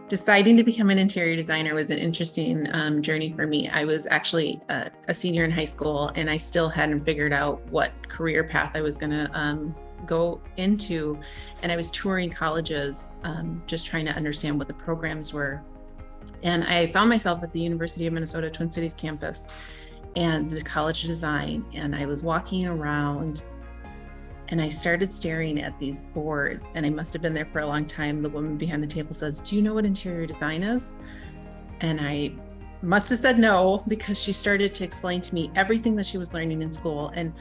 Deciding to become an interior designer was an interesting journey for me. I was actually a senior in high school, and I still hadn't figured out what career path I was going to go into. And I was touring colleges, just trying to understand what the programs were. And I found myself at the University of Minnesota Twin Cities campus and the College of Design. And I was walking around and I started staring at these boards, and I must have been there for a long time. The woman behind the table says, "Do you know what interior design is?" And I must have said no, because she started to explain to me everything that she was learning in school and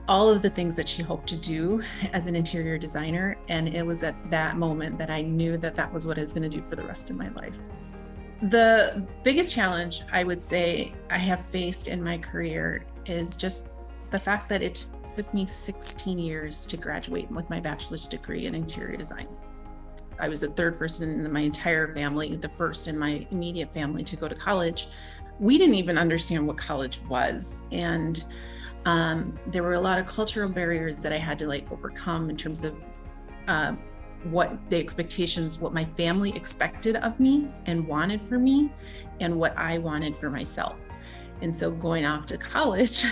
all of the things that she hoped to do as an interior designer. And it was at that moment that I knew that that was what I was going to do for the rest of my life. The biggest challenge I would say I have faced in my career is just the fact that it took me 16 years to graduate with my bachelor's degree in interior design. I was the third person in my entire family, the first in my immediate family to go to college. We didn't even understand what college was. And there were a lot of cultural barriers that I had to overcome in terms of what the expectations, what my family expected of me and wanted for me, and what I wanted for myself. And so going off to college,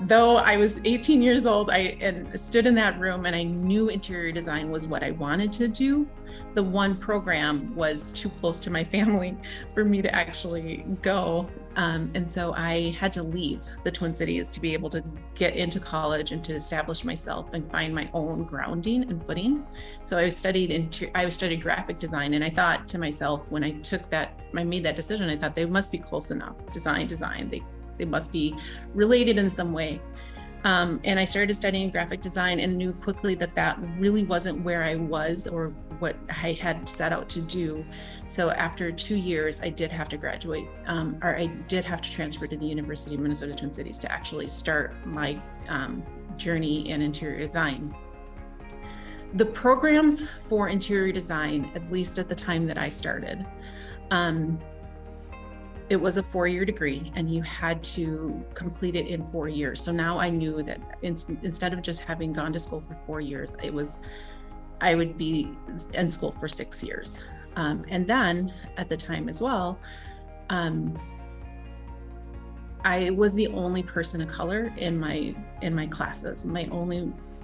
though I was 18 years old, I stood in that room and I knew interior design was what I wanted to do. The one program was too close to my family for me to actually go. And so I had to leave the Twin Cities to be able to get into college and to establish myself and find my own grounding and footing. So I studied graphic design, and I thought to myself, when I made that decision, I thought they must be close enough. Design. They must be related in some way. And I started studying graphic design and knew quickly that that really wasn't where I was or what I had set out to do. So after 2 years, I did have to graduate, or I did have to transfer to the University of Minnesota Twin Cities to actually start my journey in interior design. The programs for interior design, at least at the time that I started, it was a 4-year degree, and you had to complete it in 4 years. So now I knew that instead of just having gone to school for 4 years, I would be in school for 6 years. And then at the time as well, I was the only person of color in my classes.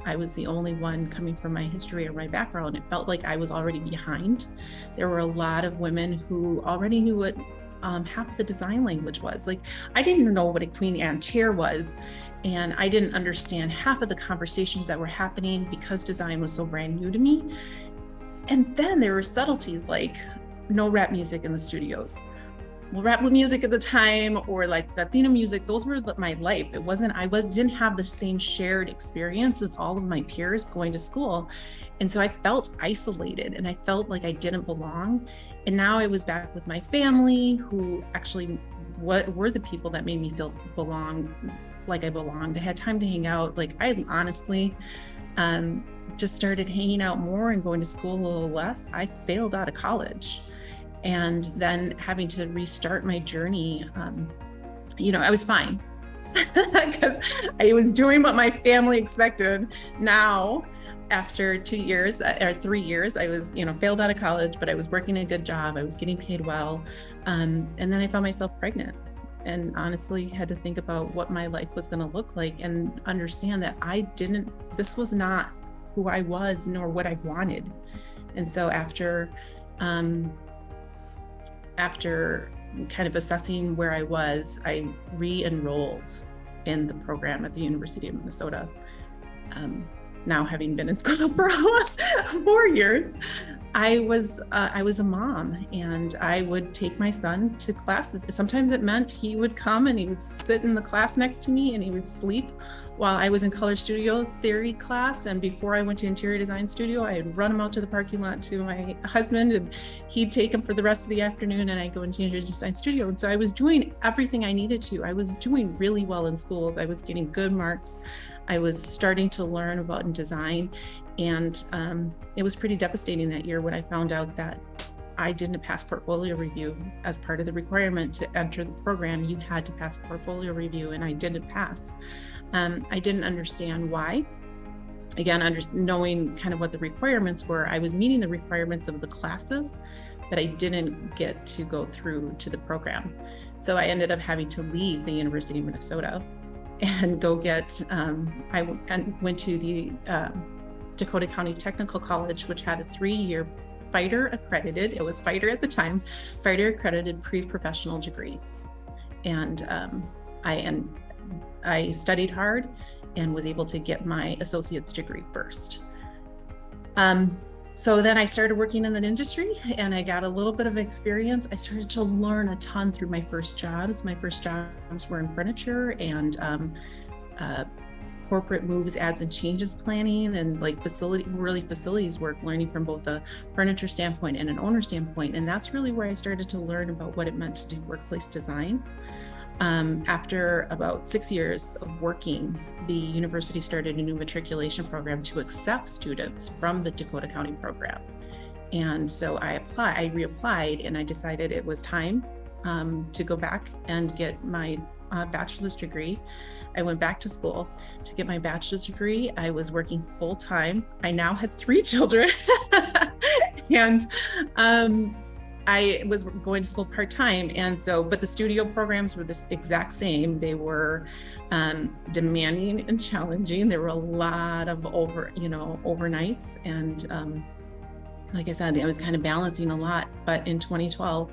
I was the only one coming from my history or my background. It felt like I was already behind. There were a lot of women who already knew what half the design language was. I didn't know what a Queen Anne chair was, and I didn't understand half of the conversations that were happening because design was so brand new to me. And then there were subtleties like no rap music in the studios. Well, rap music at the time, or Latina music, those were my life. Didn't have the same shared experience as all of my peers going to school. And so I felt isolated, and I felt like I didn't belong. And now I was back with my family, who actually were the people that made me feel like I belonged. I had time to hang out. I honestly just started hanging out more and going to school a little less. I failed out of college. And then having to restart my journey, I was fine because I was doing what my family expected. Now, after 2 years or 3 years, I was, failed out of college, but I was working a good job. I was getting paid well. And then I found myself pregnant, and honestly had to think about what my life was going to look like and understand that this was not who I was nor what I wanted. And so after kind of assessing where I was, I re-enrolled in the program at the University of Minnesota. Now having been in school for almost 4 years, I was a mom, and I would take my son to classes. Sometimes it meant he would come and he would sit in the class next to me and he would sleep while I was in color studio theory class. And before I went to interior design studio, I'd run him out to the parking lot to my husband, and he'd take him for the rest of the afternoon, and I'd go into interior design studio. And so I was doing everything I needed to. I was doing really well in schools. I was getting good marks. I was starting to learn about design, and it was pretty devastating that year when I found out that I didn't pass portfolio review. As part of the requirement to enter the program, you had to pass portfolio review, and I didn't pass. I didn't understand why. Again, knowing kind of what the requirements were, I was meeting the requirements of the classes, but I didn't get to go through to the program. So I ended up having to leave the University of Minnesota and go get, I went to the Dakota County Technical College, which had a 3-year fighter accredited, it was fighter at the time, fighter accredited pre-professional degree. And I studied hard and was able to get my associate's degree first. So then I started working in the industry and I got a little bit of experience. I started to learn a ton through my first jobs. My first jobs were in furniture and corporate moves, ads and changes planning, and like facilities work, learning from both a furniture standpoint and an owner standpoint. And that's really where I started to learn about what it meant to do workplace design. After about 6 years of working, the university started a new matriculation program to accept students from the Dakota County program. And so I reapplied, and I decided it was time to go back and get my bachelor's degree. I went back to school to get my bachelor's degree. I was working full time. I now had 3 children and I was going to school part-time. And so, but the studio programs were the exact same. They were demanding and challenging. There were a lot of overnights. And like I said, I was kind of balancing a lot. But in 2012,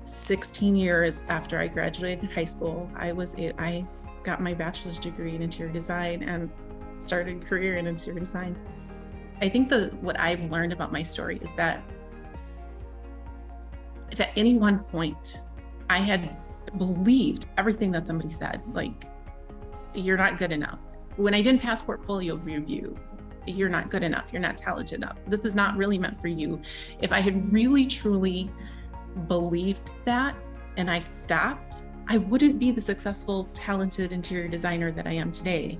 16 years after I graduated high school, I got my bachelor's degree in interior design and started a career in interior design. I think what I've learned about my story is that if at any one point I had believed everything that somebody said, like, you're not good enough. When I didn't pass portfolio review, you're not good enough, you're not talented enough, this is not really meant for you. If I had really truly believed that and I stopped, I wouldn't be the successful, talented interior designer that I am today.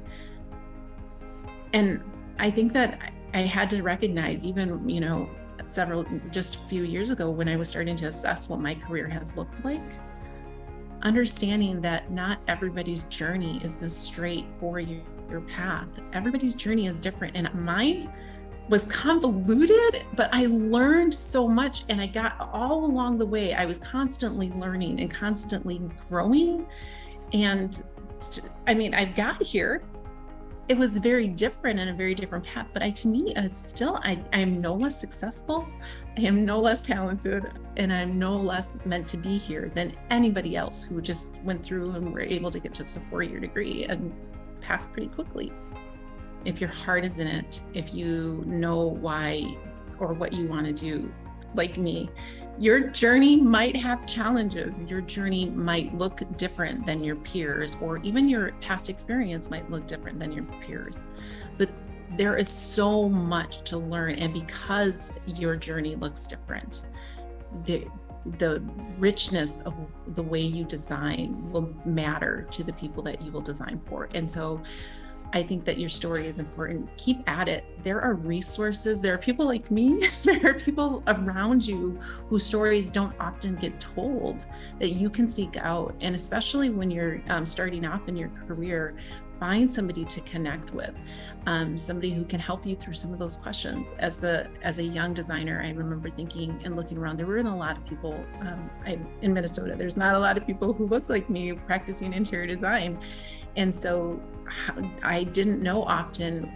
And I think that I had to recognize, even, just a few years ago when I was starting to assess what my career has looked like, understanding that not everybody's journey is the straight for your path. Everybody's journey is different, and mine was convoluted, but I learned so much, and I got all along the way. I was constantly learning and constantly growing. And I've got here. It was very different and a very different path, but to me, it's still, I am no less successful, I am no less talented, and I'm no less meant to be here than anybody else who just went through and were able to get just a 4-year degree and pass pretty quickly. If your heart is in it, if you know why or what you want to do, like me, your journey might have challenges. Your journey might look different than your peers, or even your past experience might look different than your peers. But there is so much to learn. And because your journey looks different, the richness of the way you design will matter to the people that you will design for. And so I think that your story is important. Keep at it. There are resources. There are people like me. There are people around you whose stories don't often get told, that you can seek out. And especially when you're starting off in your career, find somebody to connect with, somebody who can help you through some of those questions. As a young designer, I remember thinking and looking around, there weren't a lot of people in Minnesota. There's not a lot of people who look like me practicing interior design. And so I didn't know often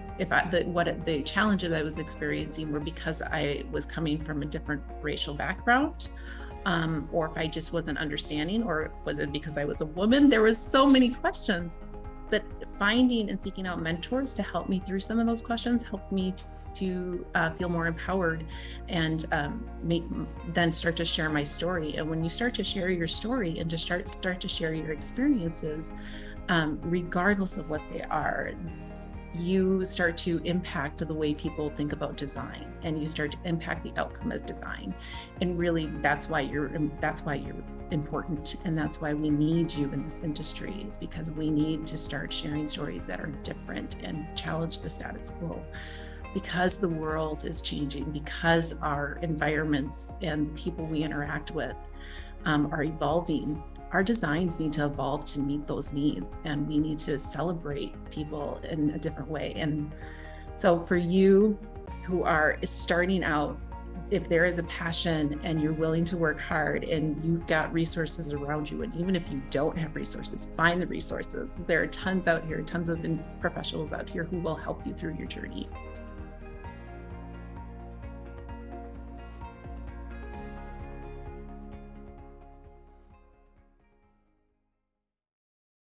what the challenges I was experiencing were because I was coming from a different racial background, or if I just wasn't understanding, or was it because I was a woman? There was so many questions, but finding and seeking out mentors to help me through some of those questions helped me to feel more empowered and then start to share my story. And when you start to share your story and just start to share your experiences, regardless of what they are, you start to impact the way people think about design, and you start to impact the outcome of design. And really, that's why you're important, and that's why we need you in this industry, is because we need to start sharing stories that are different and challenge the status quo. Because the world is changing, because our environments and the people we interact with are evolving, our designs need to evolve to meet those needs, and we need to celebrate people in a different way. And so for you who are starting out, if there is a passion and you're willing to work hard and you've got resources around you, and even if you don't have resources, find the resources. There are tons out here, tons of professionals out here who will help you through your journey.